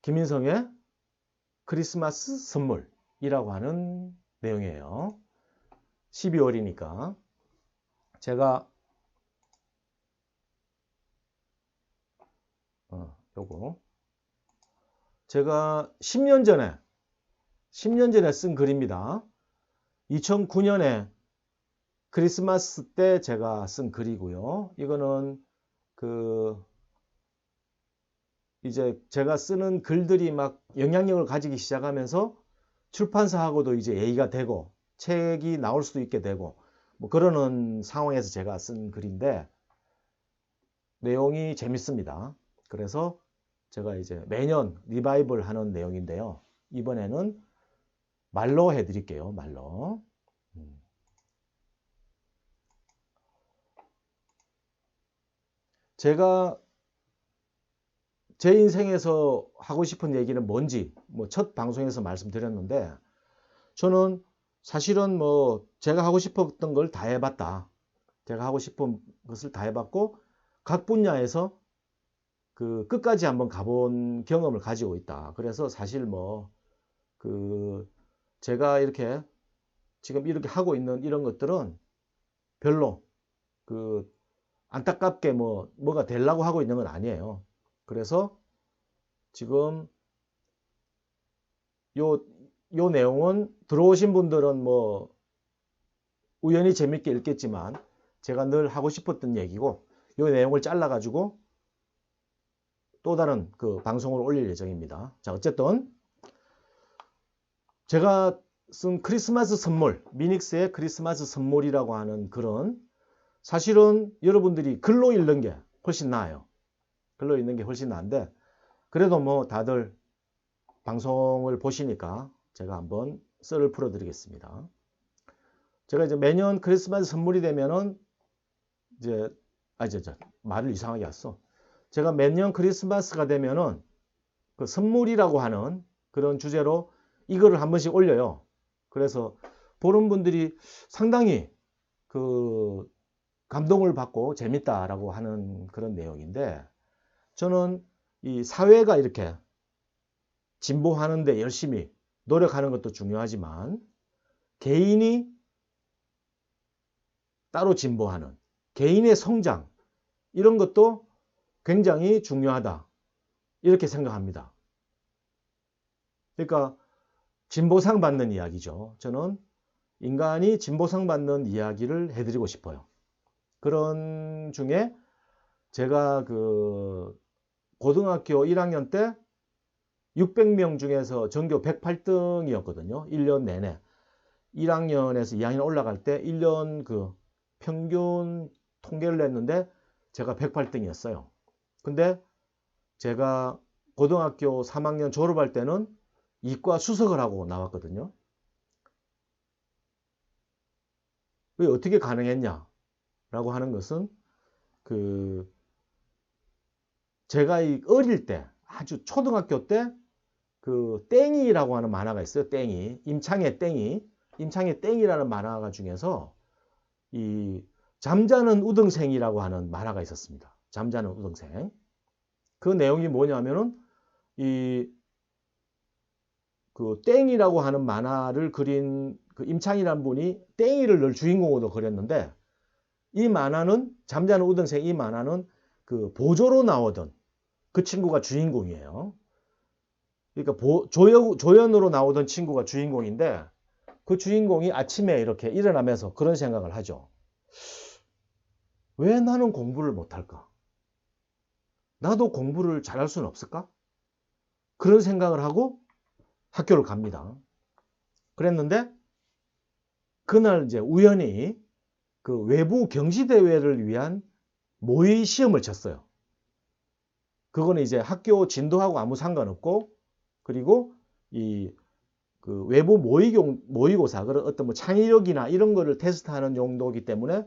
김인성의 크리스마스 선물이라고 하는 내용이에요. 12월이니까 제가 제가 10년 전에 쓴 글입니다. 2009년에 크리스마스 때 제가 쓴 글이고요. 이거는 이제 제가 쓰는 글들이 막 영향력을 가지기 시작하면서 출판사하고도 이제 얘기가 되고 책이 나올 수도 있게 되고 뭐 그러는 상황에서 제가 쓴 글인데 내용이 재밌습니다. 그래서 제가 이제 매년 리바이벌 하는 내용인데요. 이번에는 말로 해드릴게요. 말로. 제가 제 인생에서 하고 싶은 얘기는 뭔지 뭐 첫 방송에서 말씀드렸는데 저는 사실은 뭐 제가 하고 싶었던 걸 다 해봤다. 제가 하고 싶은 것을 다 해봤고 각 분야에서 끝까지 한번 가본 경험을 가지고 있다. 그래서 사실 뭐 제가 이렇게 지금 이렇게 하고 있는 이런 것들은 별로 안타깝게 뭐가 되려고 하고 있는 건 아니에요. 그래서 지금 요 내용은 들어오신 분들은 뭐 우연히 재밌게 읽겠지만 제가 늘 하고 싶었던 얘기고 요 내용을 잘라 가지고 또 다른 방송으로 올릴 예정입니다. 자, 어쨌든 제가 쓴 크리스마스 선물, 미닉스의 크리스마스 선물이라고 하는 글은 사실은 여러분들이 글로 읽는 게 훨씬 나아요. 글로 읽는 게 훨씬 나은데 그래도 뭐 다들 방송을 보시니까 제가 한번 썰을 풀어 드리겠습니다. 제가 이제 매년 크리스마스 선물이 되면은 이제 말을 이상하게 했어. 제가 매년 크리스마스가 되면은 선물이라고 하는 그런 주제로 이거를 한 번씩 올려요. 그래서 보는 분들이 상당히 감동을 받고 재밌다라고 하는 그런 내용인데 저는 이 사회가 이렇게 진보하는데 열심히 노력하는 것도 중요하지만 개인이 따로 진보하는 개인의 성장 이런 것도 굉장히 중요하다 이렇게 생각합니다. 그러니까 진보상 받는 이야기죠. 저는 인간이 진보상 받는 이야기를 해드리고 싶어요. 그런 중에 제가 고등학교 1학년 때 600명 중에서 전교 108등이었거든요. 1년 내내. 1학년에서 2학년 올라갈 때 1년 평균 통계를 냈는데 제가 108등이었어요. 근데 제가 고등학교 3학년 졸업할 때는 이과 수석을 하고 나왔거든요. 왜 어떻게 가능했냐? 라고 하는 것은 제가 어릴 때 아주 초등학교 때 땡이라고 하는 만화가 있어요. 땡이. 임창의 땡이라는 만화가 중에서 이 잠자는 우등생이라고 하는 만화가 있었습니다. 잠자는 우등생. 그 내용이 뭐냐면은 땡이라고 하는 만화를 그린 임창이라는 분이 땡이를 늘 주인공으로 그렸는데 이 만화는 잠자는 우등생 이 만화는 보조로 나오던 그 친구가 주인공이에요. 그러니까 조연으로 나오던 친구가 주인공인데 그 주인공이 아침에 이렇게 일어나면서 그런 생각을 하죠. 왜 나는 공부를 못할까? 나도 공부를 잘할 수는 없을까? 그런 생각을 하고 학교를 갑니다. 그랬는데 그날 이제 우연히 외부 경시대회를 위한 모의 시험을 쳤어요. 그거는 이제 학교 진도하고 아무 상관없고 그리고 외부 모의고사, 그런 어떤 뭐 창의력이나 이런 거를 테스트하는 용도이기 때문에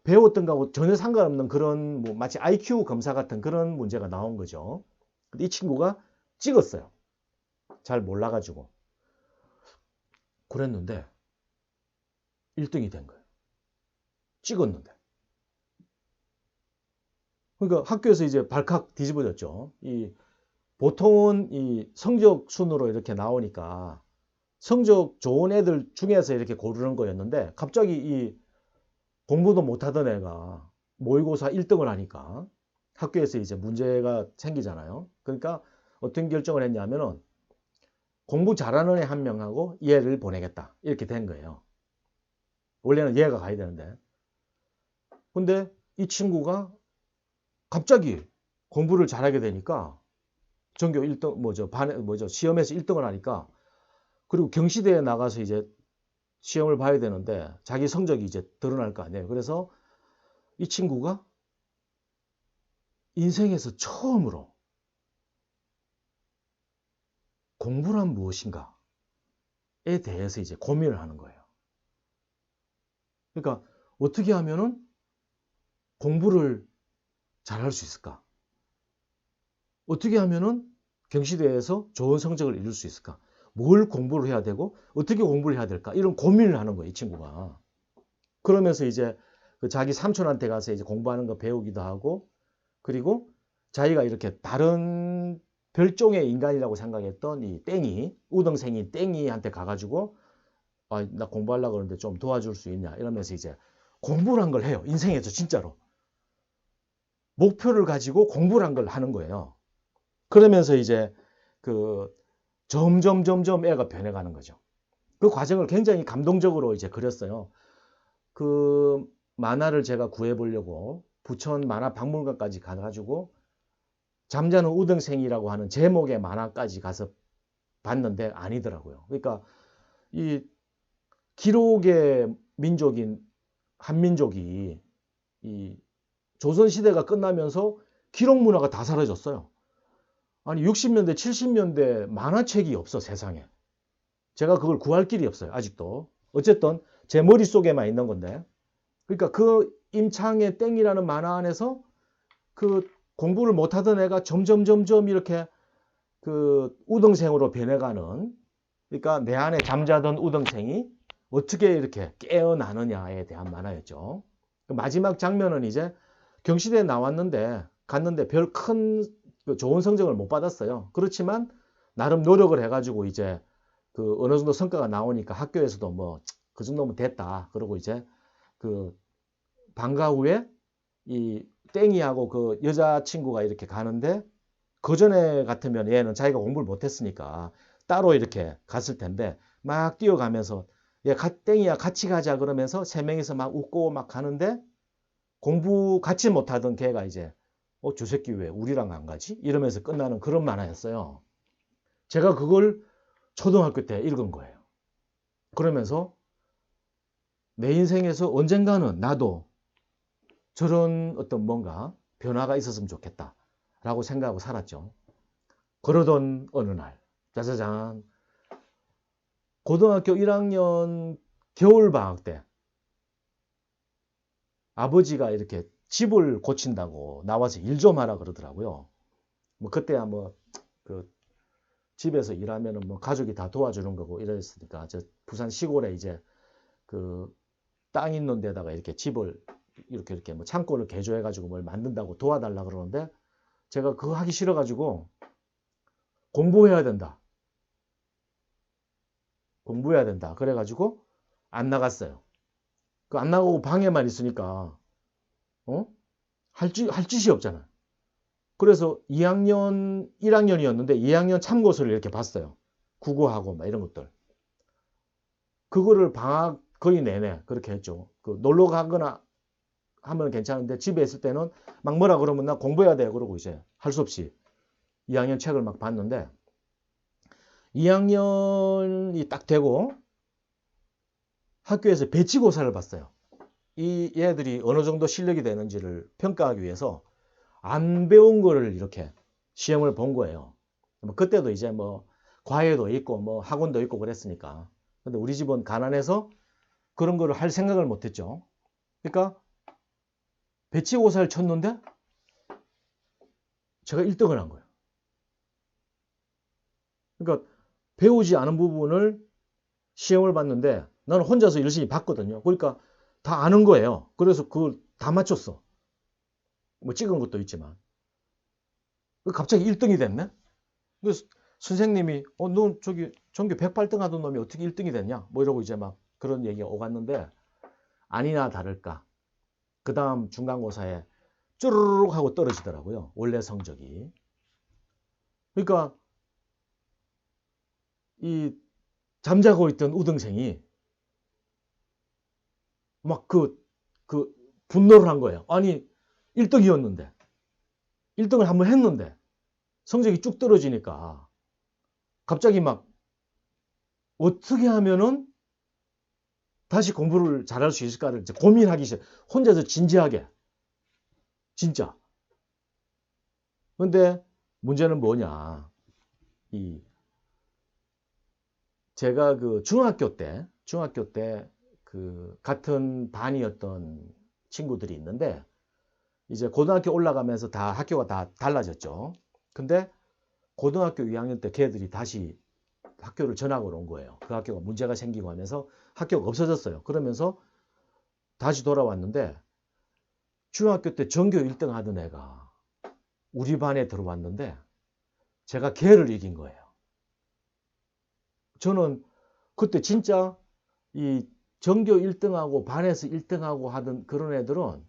배웠던 거하고 전혀 상관없는 그런 뭐 마치 IQ 검사 같은 그런 문제가 나온 거죠. 근데 이 친구가 찍었어요. 잘 몰라가지고. 그랬는데 1등이 된 거예요. 찍었는데. 그러니까 학교에서 이제 발칵 뒤집어졌죠. 보통은 이 성적 순으로 이렇게 나오니까 성적 좋은 애들 중에서 이렇게 고르는 거였는데 갑자기 이 공부도 못하던 애가 모의고사 1등을 하니까 학교에서 이제 문제가 생기잖아요. 그러니까 어떤 결정을 했냐면은 공부 잘하는 애 한 명하고 얘를 보내겠다. 이렇게 된 거예요. 원래는 얘가 가야 되는데. 근데 이 친구가 갑자기 공부를 잘하게 되니까 전교 1등, 시험에서 1등을 하니까 그리고 경시대에 나가서 이제 시험을 봐야 되는데 자기 성적이 이제 드러날 거 아니에요. 그래서 이 친구가 인생에서 처음으로 공부란 무엇인가에 대해서 이제 고민을 하는 거예요. 그러니까 어떻게 하면은 공부를 잘할 수 있을까? 어떻게 하면은 경시대에서 좋은 성적을 이룰 수 있을까? 뭘 공부를 해야 되고 어떻게 공부를 해야 될까? 이런 고민을 하는 거예요, 이 친구가. 그러면서 이제 그 자기 삼촌한테 가서 이제 공부하는 거 배우기도 하고, 그리고 자기가 이렇게 다른 별종의 인간이라고 생각했던 이 땡이, 우등생인 땡이한테 가가지고 아, 나 공부하려고 그러는데 좀 도와줄 수 있냐 이러면서 이제 공부를 한 걸 해요. 인생에서 진짜로. 목표를 가지고 공부를 한 걸 하는 거예요. 그러면서 이제 그 점점 애가 변해가는 거죠. 그 과정을 굉장히 감동적으로 이제 그렸어요. 그 만화를 제가 구해보려고 부천 만화 박물관까지 가가지고 잠자는 우등생이라고 하는 제목의 만화까지 가서 봤는데 아니더라고요. 그러니까 이 기록의 민족인 한민족이 이 조선시대가 끝나면서 기록 문화가 다 사라졌어요. 아니 60년대 70년대 만화책이 없어 세상에. 제가 그걸 구할 길이 없어요 아직도. 어쨌든 제 머릿속에만 있는 건데, 그러니까 그 임창의 땡이라는 만화 안에서 그 공부를 못하던 애가 점점 이렇게 그 우등생으로 변해가는, 그러니까 내 안에 잠자던 우등생이 어떻게 이렇게 깨어나느냐에 대한 만화였죠. 마지막 장면은 이제 경시대에 나왔는데 갔는데 별 큰 좋은 성적을 못 받았어요. 그렇지만 나름 노력을 해가지고 이제 그 어느 정도 성과가 나오니까 학교에서도 뭐 그 정도면 됐다. 그러고 이제 그 방과 후에 이 땡이하고 그 여자친구가 이렇게 가는데, 그 전에 같으면 얘는 자기가 공부를 못했으니까 따로 이렇게 갔을 텐데 막 뛰어가면서 얘 땡이야 같이 가자 그러면서 세 명이서 막 웃고 막 가는데, 공부 같이 못하던 걔가 이제 저 새끼 왜 우리랑 안 가지? 이러면서 끝나는 그런 만화였어요. 제가 그걸 초등학교 때 읽은 거예요. 그러면서 내 인생에서 언젠가는 나도 저런 어떤 뭔가 변화가 있었으면 좋겠다 라고 생각하고 살았죠. 그러던 어느 날 짜자잔, 고등학교 1학년 겨울방학 때 아버지가 이렇게 집을 고친다고 나와서 일 좀 하라 그러더라고요. 뭐 그때야 뭐 그 집에서 일하면은 뭐 가족이 다 도와주는 거고 이랬으니까 저 부산 시골에 이제 그 땅 있는 데다가 이렇게 집을 이렇게 뭐 창고를 개조해 가지고 뭘 만든다고 도와달라 그러는데, 제가 그거 하기 싫어 가지고 공부해야 된다 그래 가지고 안 나갔어요. 그 안 나가고 방에만 있으니까 할 짓이 없잖아. 그래서 1학년이었는데 2학년 참고서를 이렇게 봤어요. 국어하고 막 이런 것들. 그거를 방학 거의 내내 그렇게 했죠. 그 놀러 가거나 하면 괜찮은데 집에 있을 때는 막 뭐라 그러면 나 공부해야 돼 그러고 이제 할 수 없이 2학년 책을 막 봤는데, 2학년이 딱 되고 학교에서 배치고사를 봤어요. 이 얘들이 어느 정도 실력이 되는지를 평가하기 위해서 안 배운 거를 이렇게 시험을 본 거예요. 뭐 그때도 이제 뭐 과외도 있고 뭐 학원도 있고 그랬으니까. 근데 우리 집은 가난해서 그런 거를 할 생각을 못 했죠. 그러니까 배치고사를 쳤는데 제가 1등을 한 거예요. 그러니까 배우지 않은 부분을 시험을 봤는데 나는 혼자서 열심히 봤거든요. 그러니까 다 아는 거예요. 그래서 그걸 다 맞췄어. 뭐 찍은 것도 있지만. 갑자기 1등이 됐네? 그래서 선생님이 너 저기 전교 108등 하던 놈이 어떻게 1등이 됐냐? 뭐 이러고 이제 막 그런 얘기가 오갔는데 아니나 다를까. 그 다음 중간고사에 쭈르륵 하고 떨어지더라고요. 원래 성적이. 그러니까 이 잠자고 있던 우등생이 막 그 분노를 한 거예요. 아니 1등이었는데 1등을 한번 했는데 성적이 쭉 떨어지니까 갑자기 막 어떻게 하면은 다시 공부를 잘할 수 있을까를 이제 고민하기 시작. 혼자서 진지하게. 진짜. 근데 문제는 뭐냐. 제가 그 중학교 때 그 같은 반이었던 친구들이 있는데 이제 고등학교 올라가면서 다 학교가 다 달라졌죠. 근데 고등학교 2학년 때 걔들이 다시 학교를 전학을 온 거예요. 그 학교가 문제가 생기고 하면서 학교가 없어졌어요. 그러면서 다시 돌아왔는데 중학교 때 전교 1등 하던 애가 우리 반에 들어왔는데 제가 걔를 이긴 거예요. 저는 그때 진짜 이 전교 1등하고 반에서 1등하고 하던 그런 애들은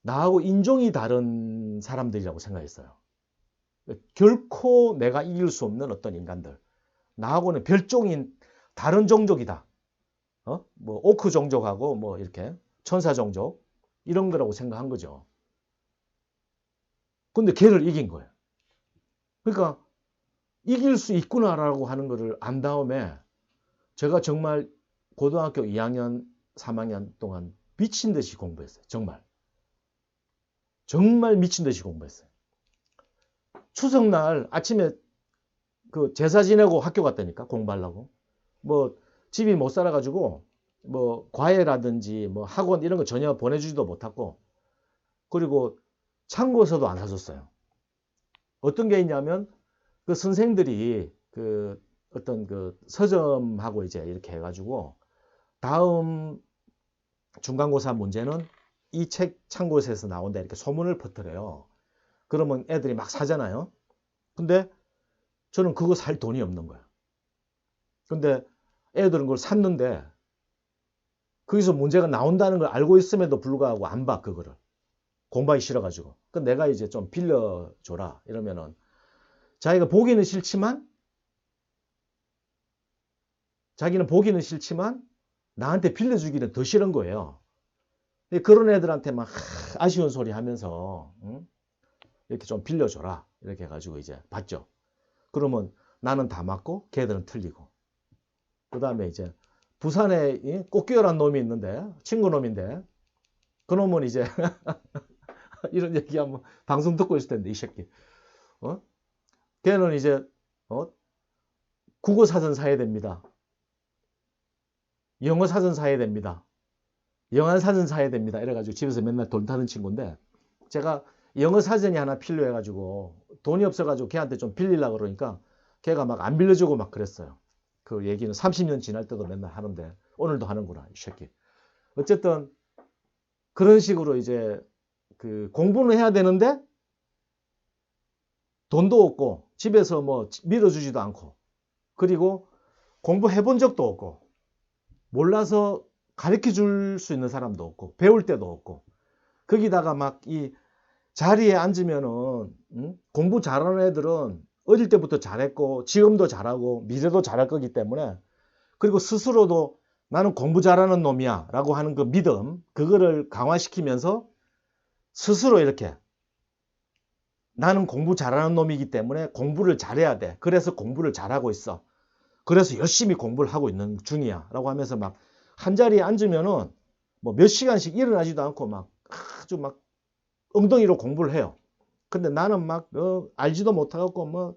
나하고 인종이 다른 사람들이라고 생각했어요. 결코 내가 이길 수 없는 어떤 인간들. 나하고는 별종인 다른 종족이다. 뭐 오크 종족하고 뭐 이렇게 천사 종족 이런 거라고 생각한 거죠. 근데 걔를 이긴 거예요. 그러니까 이길 수 있구나라고 하는 거를 안 다음에 제가 정말 고등학교 2학년, 3학년 동안 미친 듯이 공부했어요. 정말. 정말 미친 듯이 공부했어요. 추석날 아침에 그 제사 지내고 학교 갔다니까 공부하려고. 뭐 집이 못 살아가지고 뭐 과외라든지 뭐 학원 이런 거 전혀 보내주지도 못하고 그리고 참고서도 안 사줬어요. 어떤 게 있냐면 그 선생들이 그 어떤 그 서점하고 이제 이렇게 해가지고 다음 중간고사 문제는 이 책 참고서에서 나온다 이렇게 소문을 퍼뜨려요. 그러면 애들이 막 사잖아요. 근데 저는 그거 살 돈이 없는 거예요. 근데 애들은 그걸 샀는데 거기서 문제가 나온다는 걸 알고 있음에도 불구하고 안 봐, 그거를. 공부하기 싫어가지고. 그 내가 이제 좀 빌려줘라. 이러면은 자기는 보기는 싫지만 나한테 빌려주기는 더 싫은 거예요. 그런 애들한테 막 아쉬운 소리 하면서 이렇게 좀 빌려줘라. 이렇게 해가지고 이제 받죠. 그러면 나는 다 맞고 걔들은 틀리고. 그 다음에 이제 부산에 꽃기열한 놈이 있는데 친구 놈인데 그 놈은 이제 이런 얘기하면 방송 듣고 있을 텐데 이 새끼. 걔는 이제 국어 사전 사야 됩니다. 영어 사전 사야 됩니다. 영어 사전 사야 됩니다. 이래가지고 집에서 맨날 돈 타는 친구인데 제가 영어 사전이 하나 필요해가지고 돈이 없어가지고 걔한테 좀 빌리려고 그러니까 걔가 막 안 빌려주고 막 그랬어요. 그 얘기는 30년 지날 때도 맨날 하는데 오늘도 하는구나 이 새끼. 어쨌든 그런 식으로 이제 그 공부는 해야 되는데 돈도 없고 집에서 뭐 밀어주지도 않고 그리고 공부해 본 적도 없고 몰라서 가르쳐 줄 수 있는 사람도 없고 배울 때도 없고 거기다가 막 이 자리에 앉으면은 공부 잘하는 애들은 어릴 때부터 잘했고 지금도 잘하고 미래도 잘할 거기 때문에 그리고 스스로도 나는 공부 잘하는 놈이야 라고 하는 그 믿음 그거를 강화시키면서 스스로 이렇게 나는 공부 잘하는 놈이기 때문에 공부를 잘해야 돼. 그래서 공부를 잘하고 있어. 그래서 열심히 공부를 하고 있는 중이야 라고 하면서 막 한 자리에 앉으면은 뭐 몇 시간씩 일어나지도 않고 막 아주 막 엉덩이로 공부를 해요. 근데 나는 막 알지도 못하고 뭐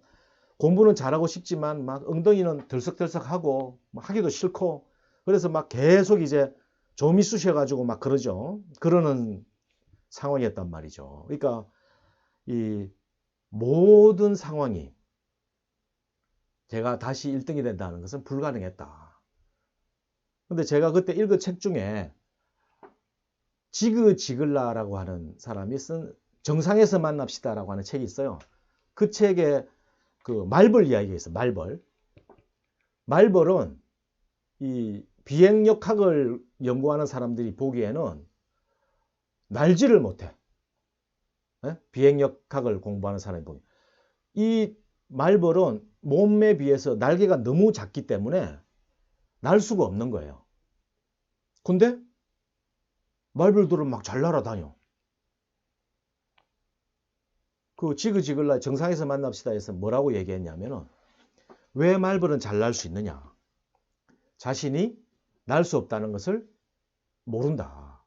공부는 잘하고 싶지만 막 엉덩이는 들썩들썩하고 하기도 싫고 그래서 막 계속 이제 좀이 쑤셔가지고 막 그러죠. 그러는 상황이었단 말이죠. 그러니까 이 모든 상황이 제가 다시 1등이 된다는 것은 불가능했다. 근데 제가 그때 읽은 책 중에 지그 지글라라고 하는 사람이 쓴 정상에서 만납시다라고 하는 책이 있어요. 그 책에 그 말벌 이야기가 있어요. 말벌. 말벌은 이 비행역학을 연구하는 사람들이 보기에는 날지를 못해. 예? 비행역학을 공부하는 사람이 보기. 이 말벌은 몸에 비해서 날개가 너무 작기 때문에 날 수가 없는 거예요. 근데 말벌들은 막 잘 날아다녀. 그 지그지글라 정상에서 만납시다 해서 뭐라고 얘기했냐면은 왜 말벌은 잘 날 수 있느냐? 자신이 날 수 없다는 것을 모른다.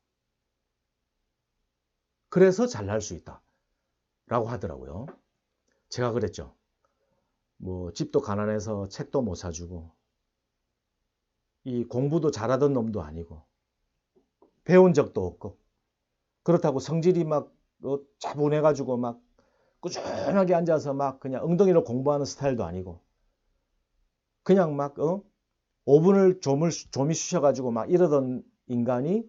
그래서 잘 날 수 있다. 라고 하더라고요. 제가 그랬죠. 뭐 집도 가난해서 책도 못 사주고 이 공부도 잘하던 놈도 아니고 배운 적도 없고 그렇다고 성질이 막 차분해가지고 막 꾸준하게 앉아서 막 그냥 엉덩이로 공부하는 스타일도 아니고 그냥 막 5분을 좀이 쑤셔가지고 막 이러던 인간이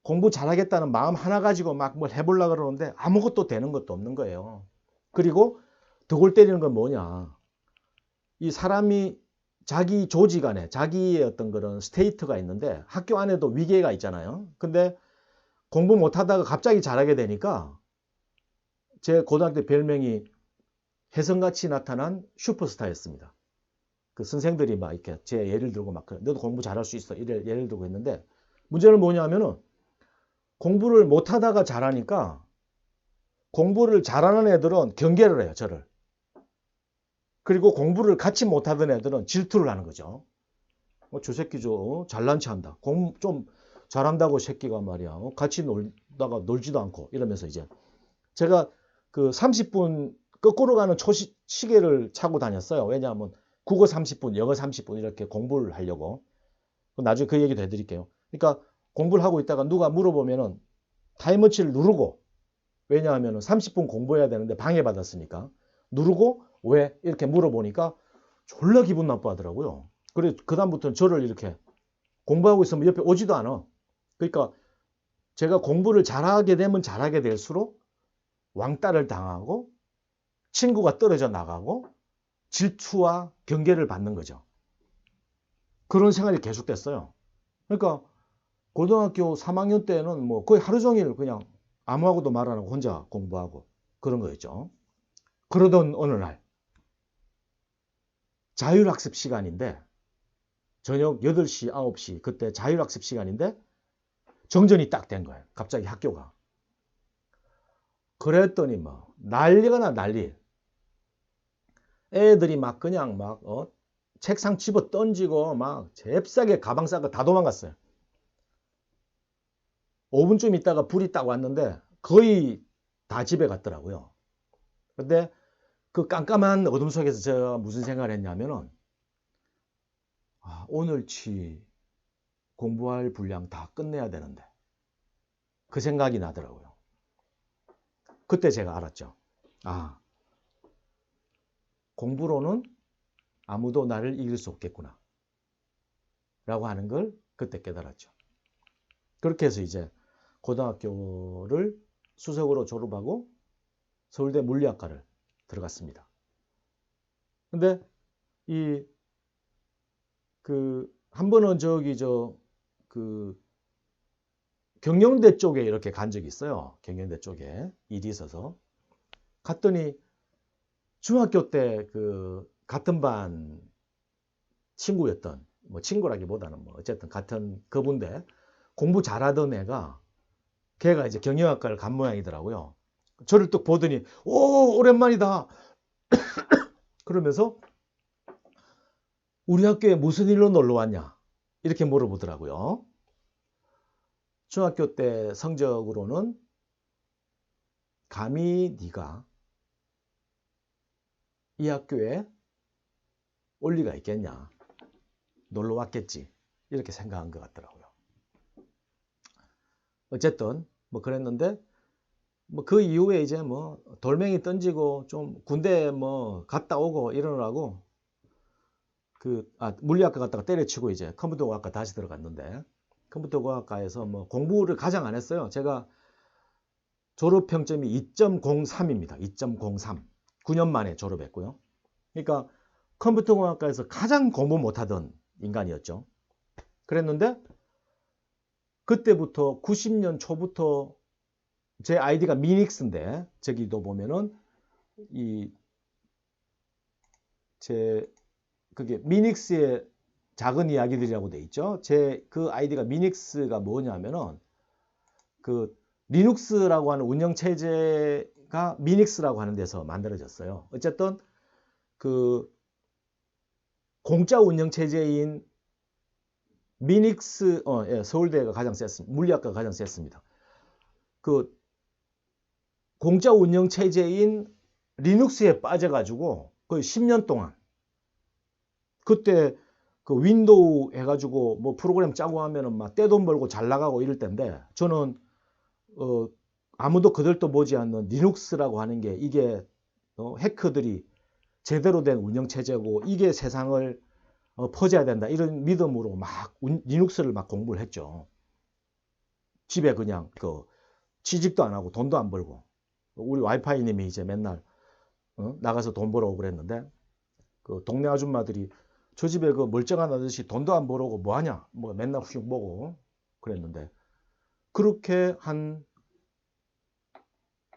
공부 잘하겠다는 마음 하나 가지고 막 뭘 해보려고 그러는데 아무것도 되는 것도 없는 거예요. 그리고 더 골 때리는 건 뭐냐. 이 사람이 자기 조직 안에 자기의 어떤 그런 스테이트가 있는데 학교 안에도 위계가 있잖아요. 근데 공부 못하다가 갑자기 잘하게 되니까 제 고등학교 별명이 혜성같이 나타난 슈퍼스타였습니다. 그 선생들이 막 이렇게 제 예를 들고 막 너도 공부 잘할 수 있어 이래 예를 들고 있는데 문제는 뭐냐면은 공부를 못하다가 잘하니까 공부를 잘하는 애들은 경계를 해요, 저를. 그리고 공부를 같이 못하던 애들은 질투를 하는 거죠. 저 새끼 잘난 체 한다. 좀 잘한다고 새끼가 말이야. 같이 놀다가 놀지도 않고 이러면서 이제 제가 그 30분 거꾸로 가는 시계를 차고 다녔어요. 왜냐하면 국어 30분, 영어 30분 이렇게 공부를 하려고. 나중에 그 얘기도 해드릴게요. 그러니까 공부를 하고 있다가 누가 물어보면은 타임워치를 누르고 왜냐하면 30분 공부해야 되는데 방해받았으니까 누르고 왜 이렇게 물어보니까 졸라 기분 나빠하더라고요. 그래 그다음부터는 저를 이렇게 공부하고 있으면 옆에 오지도 않아. 그러니까 제가 공부를 잘하게 되면 잘하게 될수록 왕따를 당하고 친구가 떨어져 나가고 질투와 경계를 받는 거죠. 그런 생활이 계속됐어요. 그러니까 고등학교 3학년 때는 뭐 거의 하루 종일 그냥 아무하고도 말 안 하고 혼자 공부하고 그런 거였죠. 그러던 어느 날 자율학습 시간인데 저녁 8시, 9시 그때 자율학습 시간인데 정전이 딱 된 거예요. 갑자기 학교가. 그랬더니 뭐 난리가 난리. 애들이 막 그냥 막 책상 집어 던지고 막 잽싸게 가방 싸고 다 도망갔어요. 5분쯤 있다가 불이 딱 왔는데 거의 다 집에 갔더라고요. 근데 그 깜깜한 어둠 속에서 제가 무슨 생각을 했냐면은 오늘치 공부할 분량 다 끝내야 되는데 그 생각이 나더라고요. 그때 제가 알았죠. 공부로는 아무도 나를 이길 수 없겠구나 라고 하는 걸 그때 깨달았죠. 그렇게 해서 이제 고등학교를 수석으로 졸업하고 서울대 물리학과를 들어갔습니다. 근데 한 번은 경영대 쪽에 이렇게 간 적이 있어요. 경영대 쪽에 일이 있어서 갔더니 중학교 때 같은 반 친구였던 뭐 친구라기보다는 뭐 어쨌든 같은 그분데 공부 잘하던 걔가 이제 경영학과를 간 모양이더라고요. 저를 또 보더니 오 오랜만이다 그러면서 우리 학교에 무슨 일로 놀러 왔냐 이렇게 물어보더라고요. 중학교 때 성적으로는 감히 네가 이 학교에 올 리가 있겠냐 놀러 왔겠지 이렇게 생각한 것 같더라고요. 어쨌든 뭐 그랬는데 뭐 그 이후에 이제 뭐 돌멩이 던지고 좀 군대 뭐 갔다 오고 이러느라고 물리학과 갔다가 때려치고 이제 컴퓨터공학과 다시 들어갔는데 컴퓨터공학과에서 뭐 공부를 가장 안 했어요. 제가 졸업평점이 2.03입니다. 2.03. 9년 만에 졸업했고요. 그러니까 컴퓨터공학과에서 가장 공부 못하던 인간이었죠. 그랬는데 그때부터 90년 초부터 제 아이디가 미닉스인데 저기도 보면은 그게 미닉스의 작은 이야기들이라고 돼 있죠. 제 그 아이디가 미닉스가 뭐냐면은 그 리눅스라고 하는 운영 체제가 미닉스라고 하는 데서 만들어졌어요. 어쨌든 그 공짜 운영 체제인 미닉스 예, 서울대가 가장 셌습니다. 물리학과가 가장 셌습니다. 그 공짜 운영 체제인 리눅스에 빠져가지고 거의 10년 동안 그때 그 윈도우 해가지고 뭐 프로그램 짜고 하면은 막 떼돈 벌고 잘 나가고 이럴 때인데 저는 아무도 그들도 보지 않는 리눅스라고 하는 게 이게 해커들이 제대로 된 운영 체제고 이게 세상을 퍼져야 된다 이런 믿음으로 막 리눅스를 막 공부를 했죠. 집에 그냥 그 취직도 안 하고 돈도 안 벌고 우리 와이파이님이 이제 맨날 나가서 돈 벌어 오고 그랬는데 그 동네 아줌마들이 저 집에 그 멀쩡한 아저씨 돈도 안 벌어오고 뭐 하냐 뭐 맨날 휙 보고 그랬는데 그렇게 한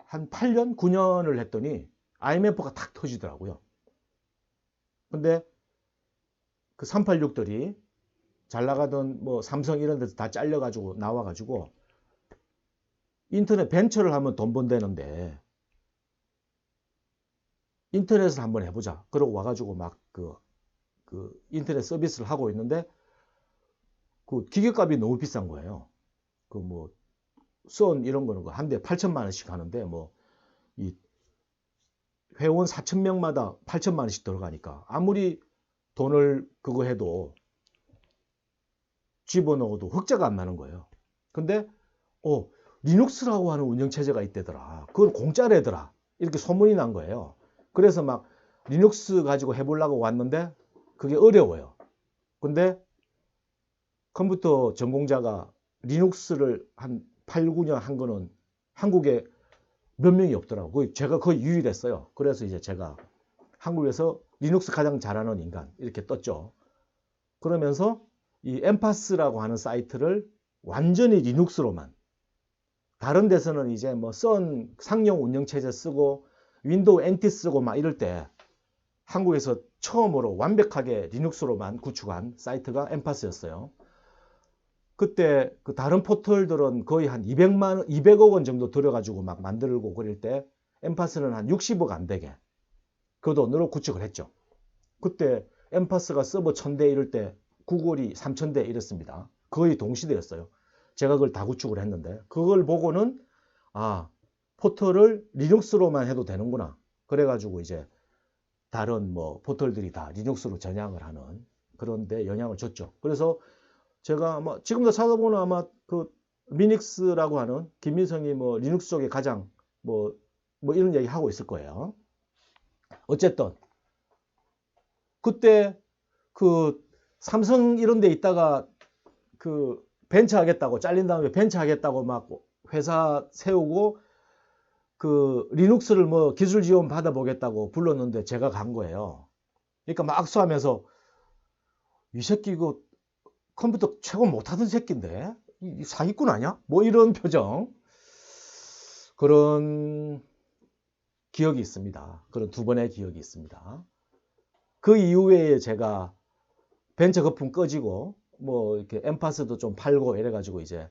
8년 9년을 했더니 IMF가 탁 터지더라고요. 근데 그 386들이 잘 나가던 뭐 삼성 이런 데서 다 잘려가지고 나와가지고 인터넷 벤처를 하면 돈 번다는데 인터넷을 한번 해보자. 그러고 와가지고 막 그 인터넷 서비스를 하고 있는데 그 기계값이 너무 비싼 거예요. 그 뭐 썬 이런 거는 한 대 8천만 원씩 하는데 뭐 이 회원 4,000명마다 8천만 원씩 들어가니까 아무리 돈을 그거 해도 집어넣어도 흑자가 안 나는 거예요. 근데 리눅스라고 하는 운영체제가 있대더라. 그건 공짜래더라. 이렇게 소문이 난 거예요. 그래서 막 리눅스 가지고 해보려고 왔는데 그게 어려워요. 근데 컴퓨터 전공자가 리눅스를 한 8, 9년 한 거는 한국에 몇 명이 없더라고요. 제가 거의 유일했어요. 그래서 이제 제가 한국에서 리눅스 가장 잘하는 인간 이렇게 떴죠. 그러면서 이 엠파스라고 하는 사이트를 완전히 리눅스로만 다른 데서는 이제 뭐 썬 상용 운영체제 쓰고 윈도우 NT 쓰고 막 이럴 때 한국에서 처음으로 완벽하게 리눅스로만 구축한 사이트가 엠파스였어요. 그때 그 다른 포털들은 거의 한 200억 원 정도 들여가지고 막 만들고 그럴 때 엠파스는 한 60억 안 되게 그 돈으로 구축을 했죠. 그때 엠파스가 서버 1000대 이럴 때 구글이 3000대 이랬습니다. 거의 동시대였어요. 제가 그걸 다 구축을 했는데 그걸 보고는 포털을 리눅스로만 해도 되는구나. 그래가지고 이제 다른 뭐 포털들이 다 리눅스로 전향을 하는 그런 데 영향을 줬죠. 그래서 제가 아마 지금도 찾아보면 아마 그 미닉스라고 하는 김민성이 뭐 리눅스 쪽에 가장 뭐 이런 얘기 하고 있을 거예요. 어쨌든 그때 그 삼성 이런 데 있다가 그 벤처 하겠다고 잘린 다음에 벤처 하겠다고 막 회사 세우고 그 리눅스를 뭐 기술 지원 받아보겠다고 불렀는데 제가 간 거예요. 그러니까 막 악수하면서 이 새끼 이거 컴퓨터 최고 못하던 새끼인데 이 사기꾼 아니야? 뭐 이런 표정. 그런 기억이 있습니다. 그런 두 번의 기억이 있습니다. 그 이후에 제가 벤처 거품 꺼지고 뭐 이렇게 엠파스도 좀 팔고 이래가지고 이제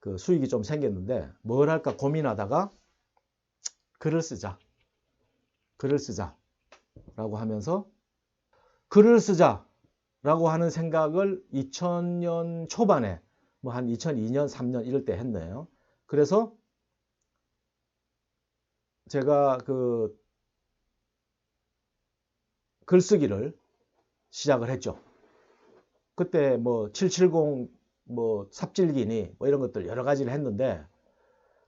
그 수익이 좀 생겼는데 뭘 할까 고민하다가 글을 쓰자 라고 하면서 글을 쓰자 라고 하는 생각을 2000년 초반에 뭐 한 2002년 3년 이럴 때 했네요. 그래서 제가 그 글쓰기를 시작을 했죠. 그때 뭐 770 뭐 삽질기니 뭐 이런 것들 여러 가지를 했는데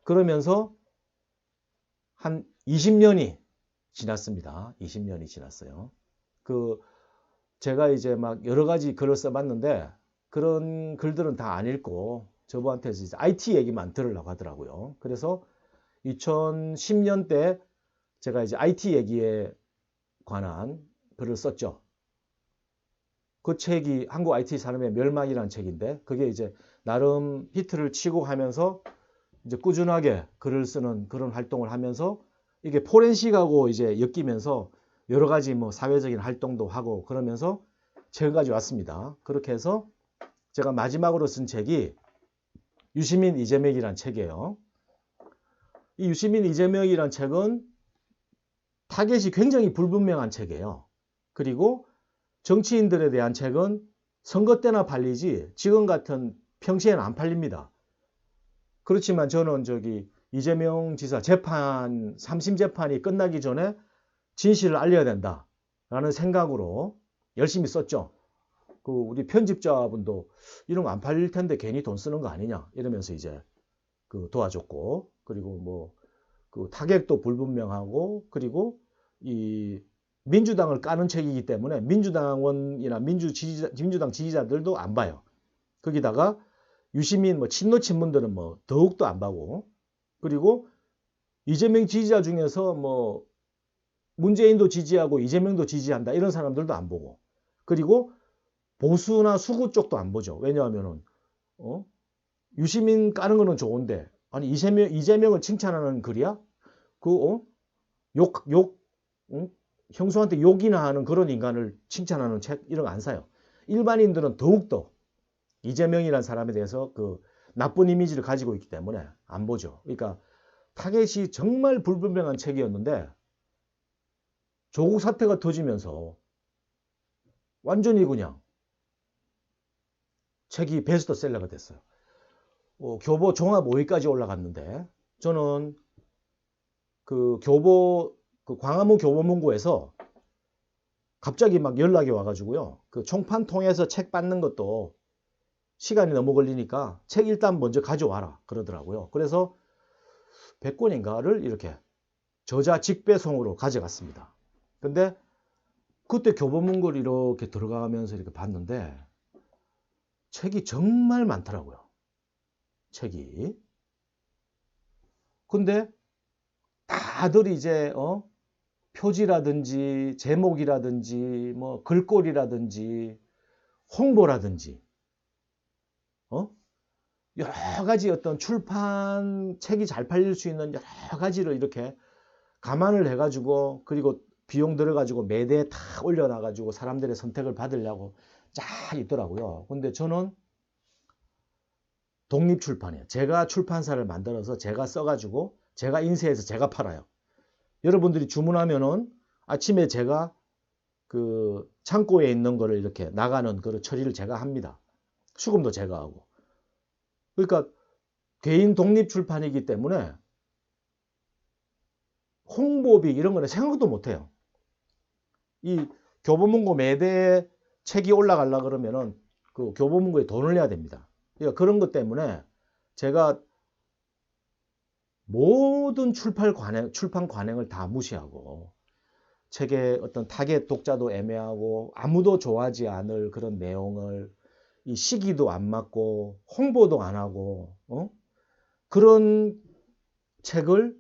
그러면서 한 20년이 지났습니다. 20년이 지났어요. 그 제가 이제 막 여러 가지 글을 써봤는데 그런 글들은 다 안 읽고 저분한테 이제 IT 얘기만 들으려고 하더라고요. 그래서 2010년 때 제가 이제 IT 얘기에 관한 글을 썼죠. 그 책이 한국 IT 산업의 멸망이라는 책인데 그게 이제 나름 히트를 치고 하면서 이제 꾸준하게 글을 쓰는 그런 활동을 하면서 이게 포렌식하고 이제 엮이면서 여러 가지 뭐 사회적인 활동도 하고 그러면서 지금까지 왔습니다. 그렇게 해서 제가 마지막으로 쓴 책이 유시민 이재명이라는 책이에요. 이 유시민 이재명이라는 책은 타겟이 굉장히 불분명한 책이에요. 그리고 정치인들에 대한 책은 선거 때나 팔리지 지금 같은 평시에는 안 팔립니다. 그렇지만 저는 이재명 지사 재판, 3심 재판이 끝나기 전에 진실을 알려야 된다라는 생각으로 열심히 썼죠. 우리 편집자분도 이런 거 안 팔릴 텐데 괜히 돈 쓰는 거 아니냐 이러면서 이제 도와줬고, 그리고 타겟도 불분명하고, 그리고 이 민주당을 까는 책이기 때문에 민주당원이나 민주당 지지자들도 안 봐요. 거기다가 유시민 친노 친문들은 더욱도 안 봐고, 그리고 이재명 지지자 중에서 문재인도 지지하고 이재명도 지지한다 이런 사람들도 안 보고, 그리고 보수나 수구 쪽도 안 보죠. 왜냐하면은 유시민 까는 거는 좋은데 아니 이재명을 칭찬하는 글이야? 형수한테 욕이나 하는 그런 인간을 칭찬하는 책 이런 거 안 사요. 일반인들은 더욱더 이재명이라는 사람에 대해서 나쁜 이미지를 가지고 있기 때문에 안 보죠. 그러니까 타겟이 정말 불분명한 책이었는데 조국 사태가 터지면서 완전히 그냥 책이 베스트셀러가 됐어요. 교보 종합 5위까지 올라갔는데 저는 광화문 교보문고에서 갑자기 막 연락이 와가지고요. 총판 통해서 책 받는 것도 시간이 너무 걸리니까 책 일단 먼저 가져와라 그러더라고요. 그래서 100권인가를 이렇게 저자 직배송으로 가져갔습니다. 근데 그때 교보문고를 이렇게 들어가면서 이렇게 봤는데 책이 정말 많더라고요. 책이. 근데 다들 이제 표지라든지 제목이라든지 글꼴이라든지 홍보라든지 여러 가지 어떤 출판 책이 잘 팔릴 수 있는 여러 가지를 이렇게 감안을 해가지고, 그리고 비용 들어가지고 매대에 탁 올려놔가지고 사람들의 선택을 받으려고 쫙 있더라고요. 근데 저는 독립출판이에요. 제가 출판사를 만들어서 제가 써가지고 제가 인쇄해서 제가 팔아요. 여러분들이 주문하면은 아침에 제가 창고에 있는 거를 이렇게 나가는 그런 처리를 제가 합니다. 수금도 제가 하고. 그러니까 개인 독립출판이기 때문에 홍보비 이런 거는 생각도 못 해요. 이 교보문고 매대에 책이 올라가려고 그러면은 교보문고에 돈을 내야 됩니다. 그러니까 그런 것 때문에 제가 모든 출판 관행을 다 무시하고 책의 어떤 타겟 독자도 애매하고 아무도 좋아하지 않을 그런 내용을 이 시기도 안 맞고 홍보도 안 하고 그런 책으로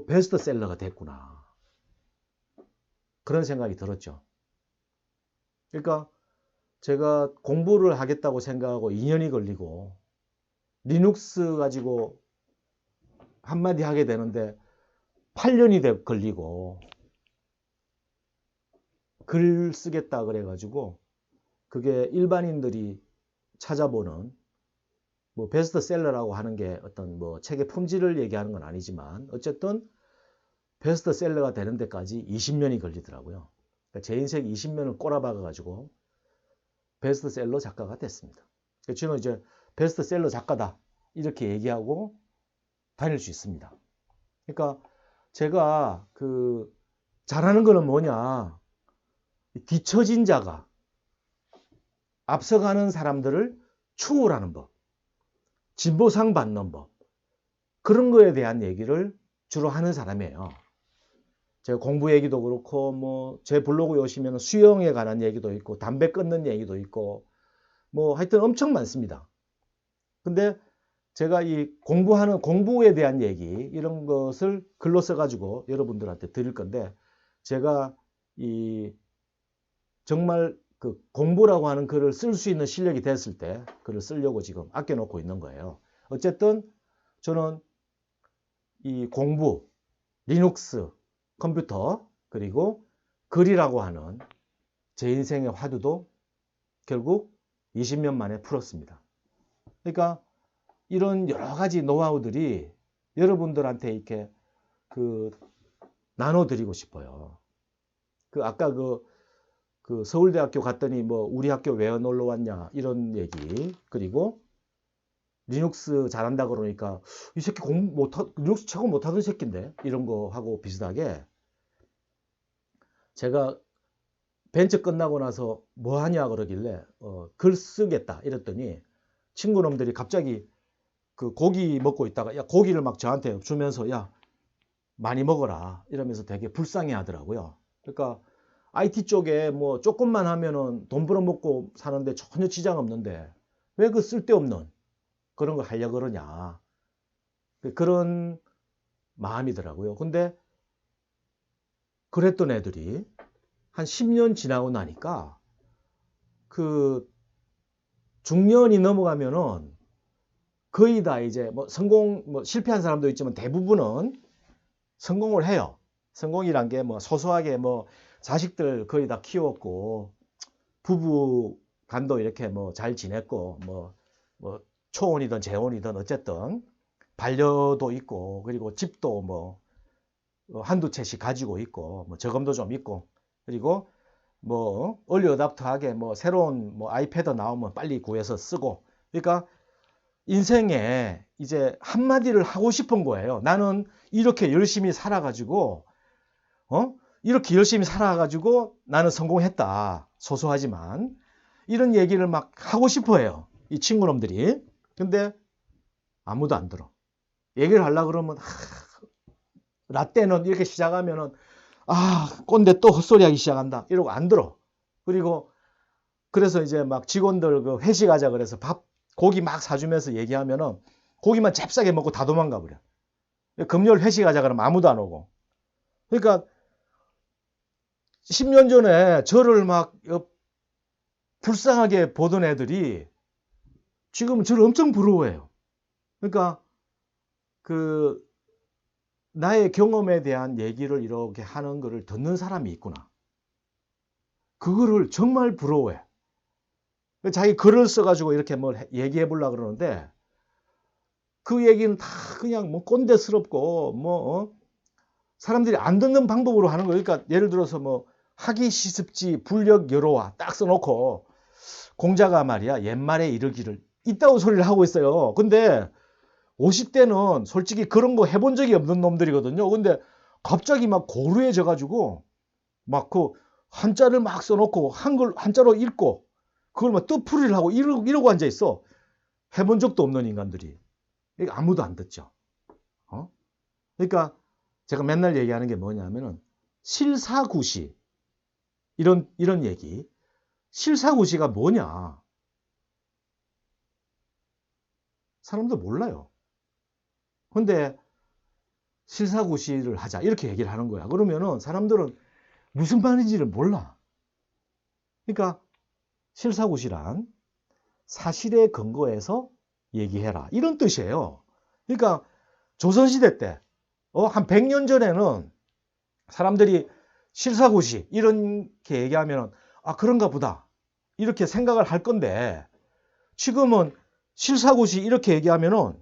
베스트셀러가 됐구나. 그런 생각이 들었죠. 그러니까 제가 공부를 하겠다고 생각하고 2년이 걸리고 리눅스 가지고 한마디 하게 되는데 8년이 걸리고 글 쓰겠다 그래가지고 그게 일반인들이 찾아보는 베스트셀러라고 하는 게 어떤 책의 품질을 얘기하는 건 아니지만 어쨌든 베스트셀러가 되는 데까지 20년이 걸리더라고요. 그러니까 제 인생 20년을 꼬라박아가지고 베스트셀러 작가가 됐습니다. 저는 이제 베스트셀러 작가다 이렇게 얘기하고 다닐 수 있습니다. 그러니까 제가 잘하는 거는 뭐냐, 뒤처진 자가 앞서가는 사람들을 추월하는 법, 진보상 받는 법, 그런 거에 대한 얘기를 주로 하는 사람이에요. 제가 공부 얘기도 그렇고 제 블로그에 오시면 수영에 관한 얘기도 있고 담배 끊는 얘기도 있고 하여튼 엄청 많습니다. 근데 제가 이 공부에 대한 얘기 이런 것을 글로 써가지고 여러분들한테 드릴 건데, 제가 이 정말 그 공부라고 하는 글을 쓸 수 있는 실력이 됐을 때 글을 쓰려고 지금 아껴놓고 있는 거예요. 어쨌든 저는 이 공부, 리눅스, 컴퓨터, 그리고 글이라고 하는 제 인생의 화두도 결국 20년 만에 풀었습니다. 그러니까 이런 여러 가지 노하우들이 여러분들한테 이렇게 나눠드리고 싶어요. 아까 그 서울대학교 갔더니 뭐 우리 학교 왜 놀러 왔냐 이런 얘기, 그리고 리눅스 잘한다 그러니까 이 새끼 리눅스 최고 못하던 새끼인데 이런 거 하고 비슷하게, 제가 벤처 끝나고 나서 뭐 하냐 그러길래 글 쓰겠다 이랬더니 친구놈들이 갑자기 그 고기 먹고 있다가 야 고기를 막 저한테 주면서 야 많이 먹어라 이러면서 되게 불쌍해 하더라고요. 그러니까 IT 쪽에 뭐 조금만 하면은 돈 벌어먹고 사는데 전혀 지장 없는데 왜 그 쓸데없는 그런 거 하려고 그러냐, 그런 마음이더라고요. 근데 그랬던 애들이 한 10년 지나고 나니까 그 중년이 넘어가면은 거의 다 이제 뭐 실패한 사람도 있지만 대부분은 성공을 해요. 성공이란 게 뭐 소소하게 뭐 자식들 거의 다 키웠고 부부 간도 이렇게 뭐 잘 지냈고 뭐 초혼이든 재혼이든 어쨌든 반려도 있고, 그리고 집도 뭐 한두 채씩 가지고 있고 뭐 저금도 좀 있고, 그리고 뭐 얼리 어답터하게 뭐 새로운 뭐 아이패드 나오면 빨리 구해서 쓰고, 그러니까 인생에 이제 한마디를 하고 싶은 거예요. 나는 이렇게 열심히 살아가지고 이렇게 열심히 살아가지고 나는 성공했다. 소소하지만 이런 얘기를 막 하고 싶어 해요, 이 친구놈들이. 근데 아무도 안 들어. 얘기를 하려고 그러면 라떼는 이렇게 시작하면은 꼰대 또 헛소리 하기 시작한다 이러고 안 들어. 그리고 그래서 이제 막 직원들 그 회식하자 그래서 고기 막 사주면서 얘기하면은 고기만 잽싸게 먹고 다 도망가 버려. 금요일 회식하자 그러면 아무도 안 오고. 그러니까 10년 전에 저를 막 불쌍하게 보던 애들이 지금은 저를 엄청 부러워해요. 그러니까 나의 경험에 대한 얘기를 이렇게 하는 거를 듣는 사람이 있구나. 그거를 정말 부러워해. 자기 글을 써가지고 이렇게 뭘 얘기해 보려고 그러는데 그 얘기는 다 그냥 뭐 꼰대스럽고 뭐 사람들이 안 듣는 방법으로 하는 거예요. 그러니까 예를 들어서 뭐 하기 시습지 불력 여로와 딱 써놓고 공자가 말이야 옛말에 이르기를 이따구 소리를 하고 있어요. 근데 50대는 솔직히 그런 거 해본 적이 없는 놈들이거든요. 근데 갑자기 막 고루해져 가지고 막 그 한자를 막 써놓고 한자로 읽고 그걸 막 뜻풀이를 하고 이러고 앉아 있어. 해본 적도 없는 인간들이. 아무도 안 듣죠. 그러니까 제가 맨날 얘기하는 게 뭐냐면은 실사구시 이런 얘기. 실사구시가 뭐냐? 사람들 몰라요. 근데 실사구시를 하자 이렇게 얘기를 하는 거야. 그러면은 사람들은 무슨 말인지를 몰라. 그러니까 실사구시란 사실에 근거해서 얘기해라 이런 뜻이에요. 그러니까 조선시대 때 한 100년 전에는 사람들이 실사구시 이렇게 얘기하면 그런가 보다 이렇게 생각을 할 건데, 지금은 실사구시 이렇게 얘기하면은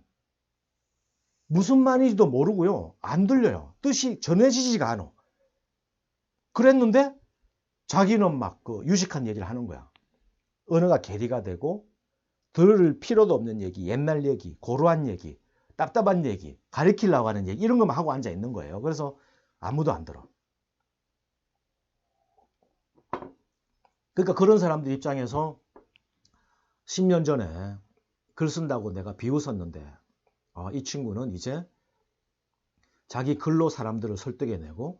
무슨 말인지도 모르고요. 안 들려요. 뜻이 전해지지가 않아. 그랬는데 자기는 막 유식한 얘기를 하는 거야. 언어가 괴리가 되고 들을 필요도 없는 얘기, 옛날 얘기, 고루한 얘기, 답답한 얘기, 가리키려고 하는 얘기 이런 것만 하고 앉아 있는 거예요. 그래서 아무도 안 들어. 그러니까 그런 사람들 입장에서 10년 전에 글 쓴다고 내가 비웃었는데 이 친구는 이제 자기 글로 사람들을 설득해내고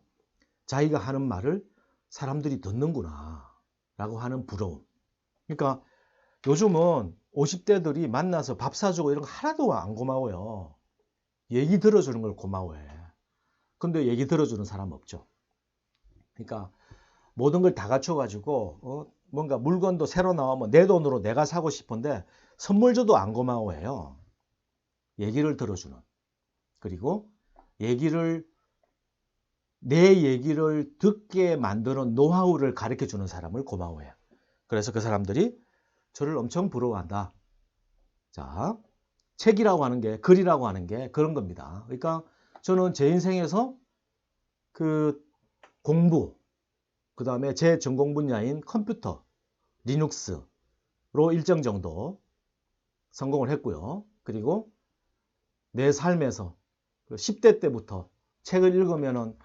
자기가 하는 말을 사람들이 듣는구나 라고 하는 부러움. 그러니까 요즘은 50대들이 만나서 밥 사주고 이런 거 하나도 안 고마워요. 얘기 들어주는 걸 고마워해. 근데 얘기 들어주는 사람 없죠. 그러니까 모든 걸 다 갖춰가지고 뭔가 물건도 새로 나오면 내 돈으로 내가 사고 싶은데 선물 줘도 안 고마워해요. 얘기를 들어주는. 그리고 내 얘기를 듣게 만드는 노하우를 가르쳐주는 사람을 고마워해요. 그래서 그 사람들이 저를 엄청 부러워한다. 자, 책이라고 하는 게, 글이라고 하는 게 그런 겁니다. 그러니까 저는 제 인생에서 그 공부, 그 다음에 제 전공 분야인 컴퓨터, 리눅스로 일정 정도 성공을 했고요. 그리고 내 삶에서 10대 때부터 책을 읽으면은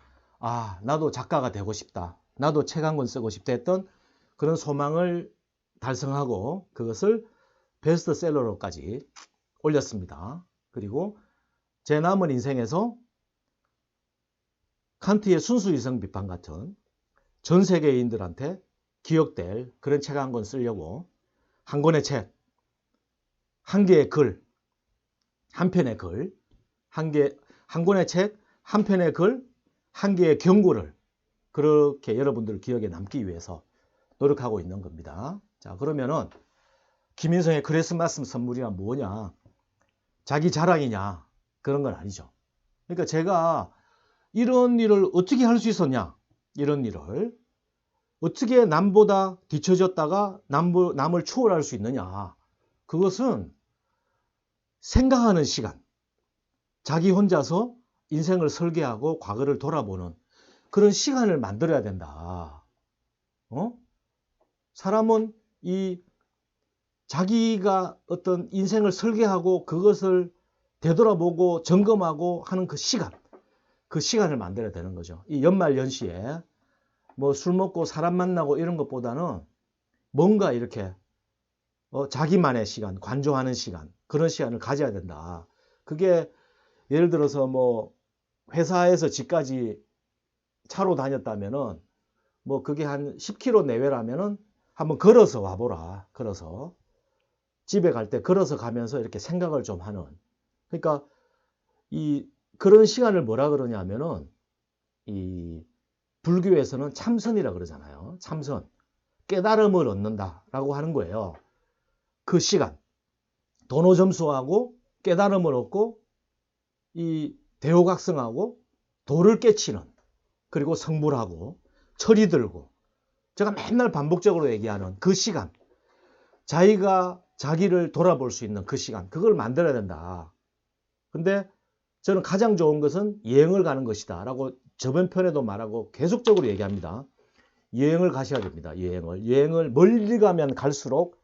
나도 작가가 되고 싶다. 나도 책 한 권 쓰고 싶다 했던 그런 소망을 달성하고 그것을 베스트셀러로까지 올렸습니다. 그리고 제 남은 인생에서 칸트의 순수이성 비판 같은 전 세계인들한테 기억될 그런 책 한 권 쓰려고 한 권의 책, 한 개의 글, 한 편의 글, 한 권의 책, 한 편의 글, 한 개의 경고를 그렇게 여러분들 기억에 남기 위해서 노력하고 있는 겁니다. 자, 그러면은 김인성의 크리스마스 선물이란 뭐냐? 자기 자랑이냐? 그런 건 아니죠. 그러니까 제가 이런 일을 어떻게 할 수 있었냐? 이런 일을 어떻게 남보다 뒤처졌다가 남을 추월할 수 있느냐? 그것은 생각하는 시간, 자기 혼자서 인생을 설계하고 과거를 돌아보는 그런 시간을 만들어야 된다. 사람은 이 자기가 어떤 인생을 설계하고 그것을 되돌아보고 점검하고 하는 그 시간을 만들어야 되는 거죠. 이 연말 연시에 뭐 술 먹고 사람 만나고 이런 것보다는 뭔가 이렇게 자기만의 시간, 관조하는 시간, 그런 시간을 가져야 된다. 그게 예를 들어서 뭐 회사에서 집까지 차로 다녔다면은 뭐 그게 한 10km 내외라면은 한번 걸어서 와보라. 걸어서 집에 갈 때 걸어서 가면서 이렇게 생각을 좀 하는. 그러니까 이 그런 시간을 뭐라 그러냐면은 이 불교에서는 참선이라 그러잖아요. 참선. 깨달음을 얻는다라고 하는 거예요. 그 시간. 도노점수하고 깨달음을 얻고 이 대호각성하고 도를 깨치는, 그리고 성불하고 철이 들고, 제가 맨날 반복적으로 얘기하는 그 시간, 자기가 자기를 돌아볼 수 있는 그 시간, 그걸 만들어야 된다. 근데 저는 가장 좋은 것은 여행을 가는 것이다 라고 저번 편에도 말하고 계속적으로 얘기합니다. 여행을 가셔야 됩니다. 여행을 멀리 가면 갈수록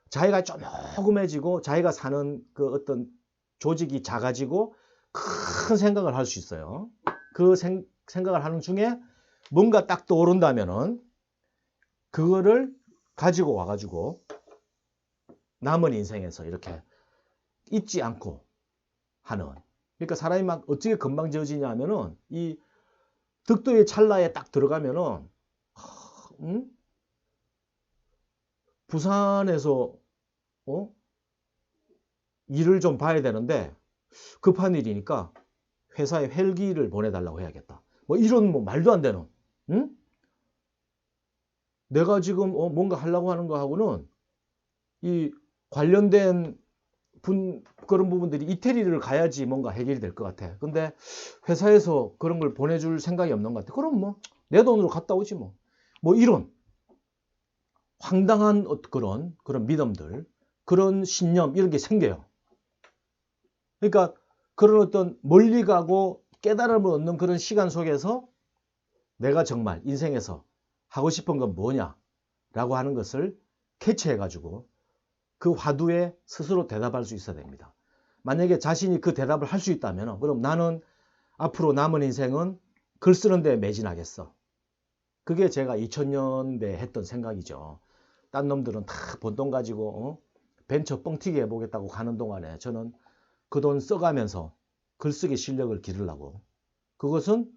자기가 조그매지고 자기가 사는 그 어떤 조직이 작아지고 큰 생각을 할 수 있어요. 그 생각을 하는 중에 뭔가 딱 떠오른다면은 그거를 가지고 와가지고 남은 인생에서 이렇게 잊지 않고 하는. 그러니까 사람이 막 어떻게 금방 지어지냐 하면은 이 득도의 찰나에 딱 들어가면은 부산에서 일을 좀 봐야 되는데 급한 일이니까 회사에 헬기를 보내달라고 해야겠다. 뭐 이런 뭐 말도 안 되는. 내가 지금 뭔가 하려고 하는 거하고는 이 관련된 그런 부분들이 이태리를 가야지 뭔가 해결이 될 것 같아. 근데 회사에서 그런 걸 보내줄 생각이 없는 것 같아. 그럼 뭐 내 돈으로 갔다 오지 뭐. 뭐 이런 황당한 그런 믿음들, 그런 신념 이런 게 생겨요. 그러니까 그런 어떤 멀리 가고 깨달음을 얻는 그런 시간 속에서 내가 정말 인생에서 하고 싶은 건 뭐냐라고 하는 것을 캐치해가지고 그 화두에 스스로 대답할 수 있어야 됩니다. 만약에 자신이 그 대답을 할 수 있다면 그럼 나는 앞으로 남은 인생은 글 쓰는 데 매진하겠어. 그게 제가 2000년대에 했던 생각이죠. 딴 놈들은 다 번 돈 가지고 벤처 뻥튀기 해보겠다고 가는 동안에 저는 그 돈 써가면서 글쓰기 실력을 기르려고, 그것은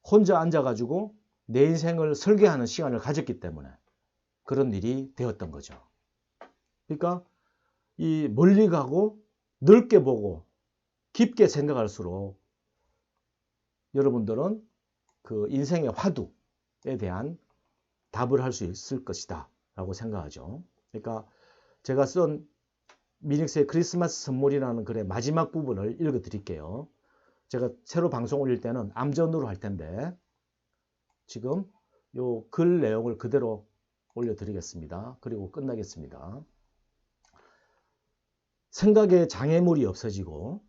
혼자 앉아가지고 내 인생을 설계하는 시간을 가졌기 때문에 그런 일이 되었던 거죠. 그러니까 이 멀리 가고 넓게 보고 깊게 생각할수록 여러분들은 그 인생의 화두, 대한 답을 할 수 있을 것이다 라고 생각하죠. 그러니까 제가 쓴 미닉스의 크리스마스 선물이라는 글의 마지막 부분을 읽어 드릴게요. 제가 새로 방송 올릴 때는 암전으로 할 텐데 지금 요 글 내용을 그대로 올려드리겠습니다. 그리고 끝나겠습니다. 생각의 장애물이 없어지고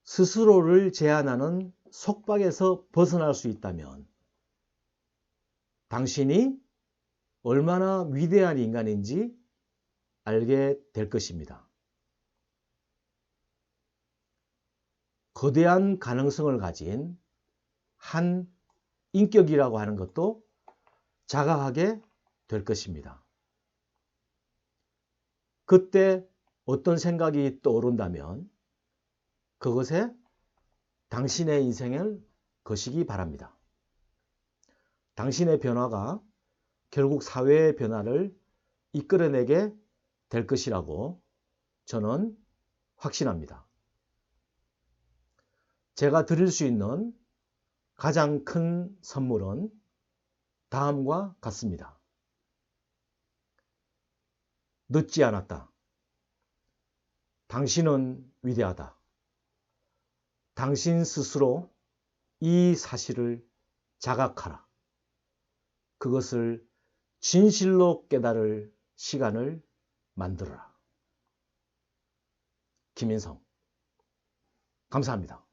스스로를 제한하는 속박에서 벗어날 수 있다면 당신이 얼마나 위대한 인간인지 알게 될 것입니다. 거대한 가능성을 가진 한 인격이라고 하는 것도 자각하게 될 것입니다. 그때 어떤 생각이 떠오른다면 그것에 당신의 인생을 거시기 바랍니다. 당신의 변화가 결국 사회의 변화를 이끌어내게 될 것이라고 저는 확신합니다. 제가 드릴 수 있는 가장 큰 선물은 다음과 같습니다. 늦지 않았다. 당신은 위대하다. 당신 스스로 이 사실을 자각하라. 그것을 진실로 깨달을 시간을 만들어라. 김인성. 감사합니다.